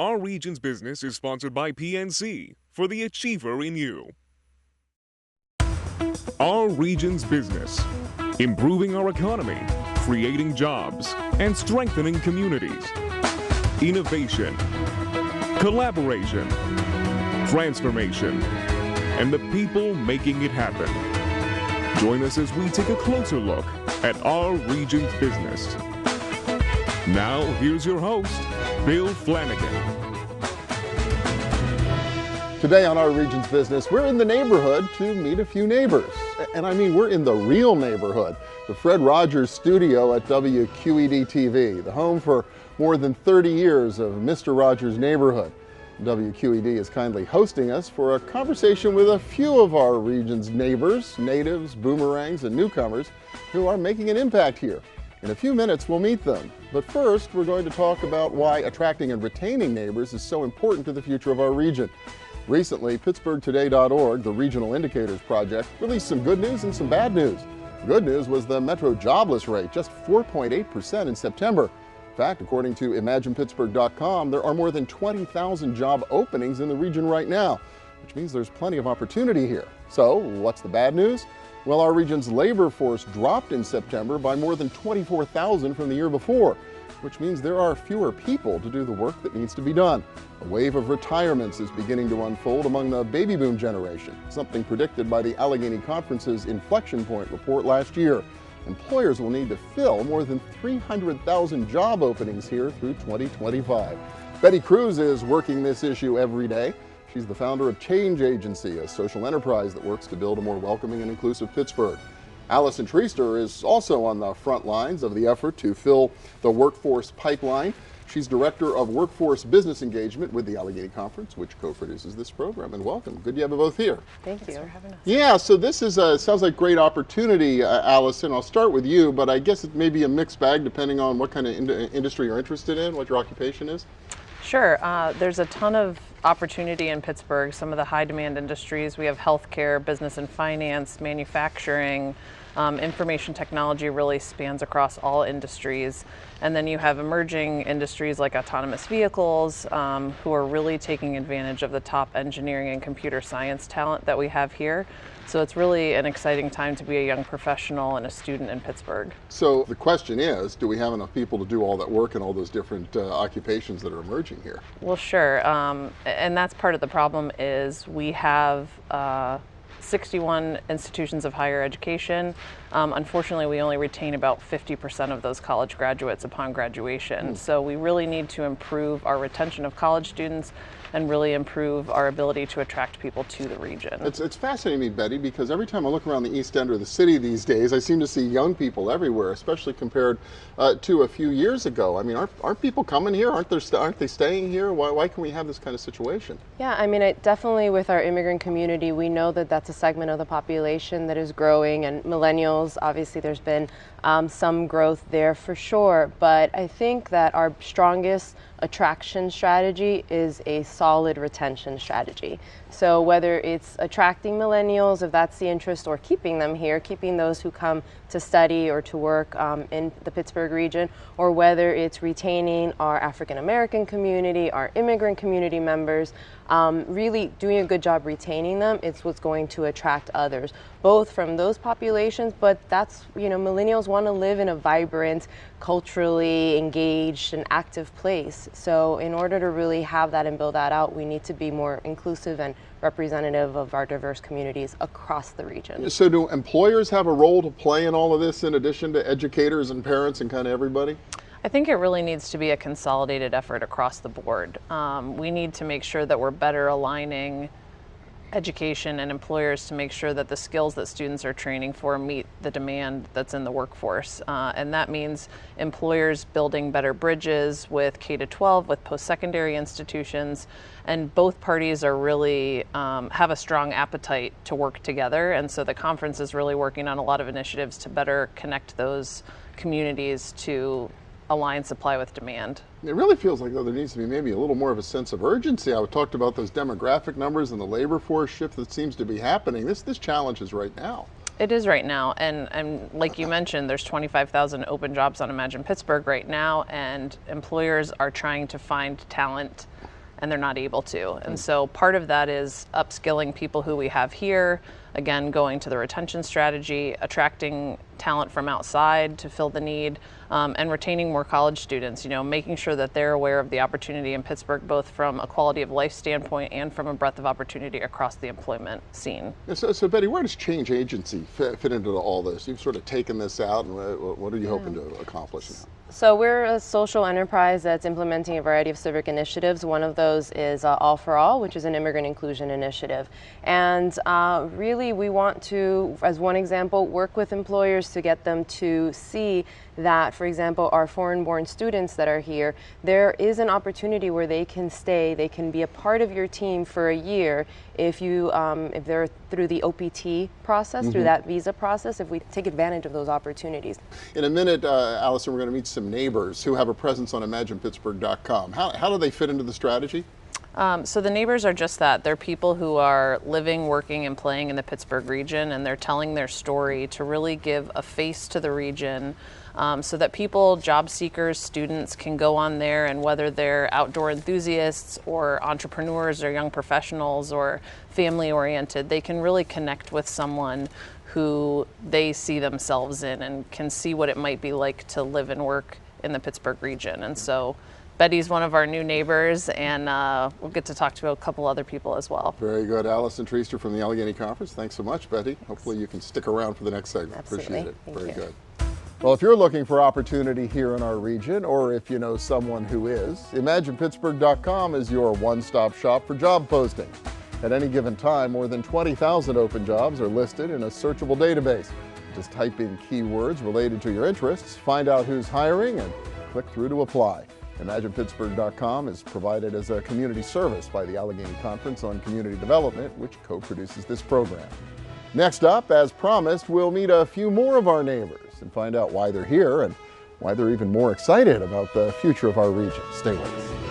Our region's business is sponsored by PNC for the achiever in you. Our region's business, improving our economy, creating jobs, and strengthening communities. Innovation, collaboration, transformation, and the people making it happen. Join us as we take a closer look at our region's business. Now, here's your host, Bill Flanagan. Today on Our Region's Business, we're in the neighborhood to meet a few neighbors. And I mean, we're in the real neighborhood, the Fred Rogers studio at WQED TV, the home for more than 30 years of Mr. Rogers' Neighborhood. WQED is kindly hosting us for a conversation with a few of our region's neighbors, natives, boomerangs, and newcomers who are making an impact here. In a few minutes, we'll meet them. But first, we're going to talk about why attracting and retaining neighbors is so important to the future of our region. Recently, PittsburghToday.org, the Regional Indicators Project, released some good news and some bad news. Good news was the metro jobless rate, just 4.8% in September. In fact, according to ImaginePittsburgh.com, there are more than 20,000 job openings in the region right now, which means there's plenty of opportunity here. So, what's the bad news? Well, our region's labor force dropped in September by more than 24,000 from the year before, which means there are fewer people to do the work that needs to be done. A wave of retirements is beginning to unfold among the baby boom generation, something predicted by the Allegheny Conference's Inflection Point report last year. Employers will need to fill more than 300,000 job openings here through 2025. Betty Cruz is working this issue every day. She's the founder of Change Agency, a social enterprise that works to build a more welcoming and inclusive Pittsburgh. Alison Treaster is also on the front lines of the effort to fill the workforce pipeline. She's Director of Workforce Business Engagement with the Allegheny Conference, which co-produces this program. And welcome. Good to have you both here. Thank you for having us. Yeah, so this is sounds like great opportunity, Alison. I'll start with you, but I guess it may be a mixed bag depending on what kind of industry you're interested in, what your occupation is. Sure. There's a ton of opportunity in Pittsburgh. Some of the high demand industries, we have healthcare, business and finance, manufacturing, information technology really spans across all industries. And then you have emerging industries like autonomous vehicles, who are really taking advantage of the top engineering and computer science talent that we have here. So it's really an exciting time to be a young professional and a student in Pittsburgh. So the question is, do we have enough people to do all that work in all those different occupations that are emerging here? Well, sure. And that's part of the problem is we have 61 institutions of higher education. Unfortunately, we only retain about 50% of those college graduates upon graduation. So we really need to improve our retention of college students and really improve our ability to attract people to the region. It's fascinating me, Betty, because every time I look around the East End or the city these days, I seem to see young people everywhere, especially compared to a few years ago. I mean, aren't people coming here? Aren't they staying here? Why can we have this kind of situation? Yeah, I mean, definitely with our immigrant community, we know that that's a segment of the population that is growing, and millennials, obviously there's been some growth there for sure, but I think that our strongest attraction strategy is a solid retention strategy. So whether it's attracting millennials, if that's the interest, or keeping them here, keeping those who come to study or to work in the Pittsburgh region, or whether it's retaining our African American community, our immigrant community members, really doing a good job retaining them, it's what's going to attract others, both from those populations, but that's, millennials want to live in a vibrant, culturally engaged and active place. So in order to really have that and build that out, we need to be more inclusive and representative of our diverse communities across the region. So do employers have a role to play in all of this in addition to educators and parents and kind of everybody? I think it really needs to be a consolidated effort across the board. We need to make sure that we're better aligning education and employers to make sure that the skills that students are training for meet the demand that's in the workforce. And that means employers building better bridges with K-12, with post-secondary institutions, and both parties are really have a strong appetite to work together. And so the conference is really working on a lot of initiatives to better connect those communities to align supply with demand. It really feels like, though, there needs to be maybe a little more of a sense of urgency. I talked about those demographic numbers and the labor force shift that seems to be happening. This challenge is right now. It is right now, and like you mentioned, there's 25,000 open jobs on Imagine Pittsburgh right now, and employers are trying to find talent and they're not able to. And so part of that is upskilling people who we have here, again, going to the retention strategy, attracting talent from outside to fill the need, and retaining more college students, making sure that they're aware of the opportunity in Pittsburgh, both from a quality of life standpoint and from a breadth of opportunity across the employment scene. So Betty, where does change agency fit into all this? You've sort of taken this out, and what are you hoping to accomplish now? So we're a social enterprise that's implementing a variety of civic initiatives. One of those is All for All, which is an immigrant inclusion initiative. And really we want to, as one example, work with employers to get them to see that, for example, our foreign-born students that are here, there is an opportunity where they can stay, they can be a part of your team for a year if they're through the OPT process, through that visa process, if we take advantage of those opportunities. In a minute, Allison, we're going to meet some neighbors who have a presence on ImaginePittsburgh.com. How do they fit into the strategy? So the neighbors are just that. They're people who are living, working, and playing in the Pittsburgh region, and they're telling their story to really give a face to the region, so that people, job seekers, students can go on there, and whether they're outdoor enthusiasts or entrepreneurs or young professionals or family oriented, they can really connect with someone who they see themselves in and can see what it might be like to live and work in the Pittsburgh region. And so Betty's one of our new neighbors, and we'll get to talk to a couple other people as well. Very good. Alison Treaster from the Allegheny Conference. Thanks so much, Betty. Hopefully you can stick around for the next segment. Absolutely. Appreciate it. Thank Very you. good. Well, if you're looking for opportunity here in our region, or if you know someone who is, ImaginePittsburgh.com is your one-stop shop for job postings. At any given time, more than 20,000 open jobs are listed in a searchable database. Just type in keywords related to your interests, find out who's hiring, and click through to apply. ImaginePittsburgh.com is provided as a community service by the Allegheny Conference on Community Development, which co-produces this program. Next up, as promised, we'll meet a few more of our neighbors and find out why they're here and why they're even more excited about the future of our region. Stay with us.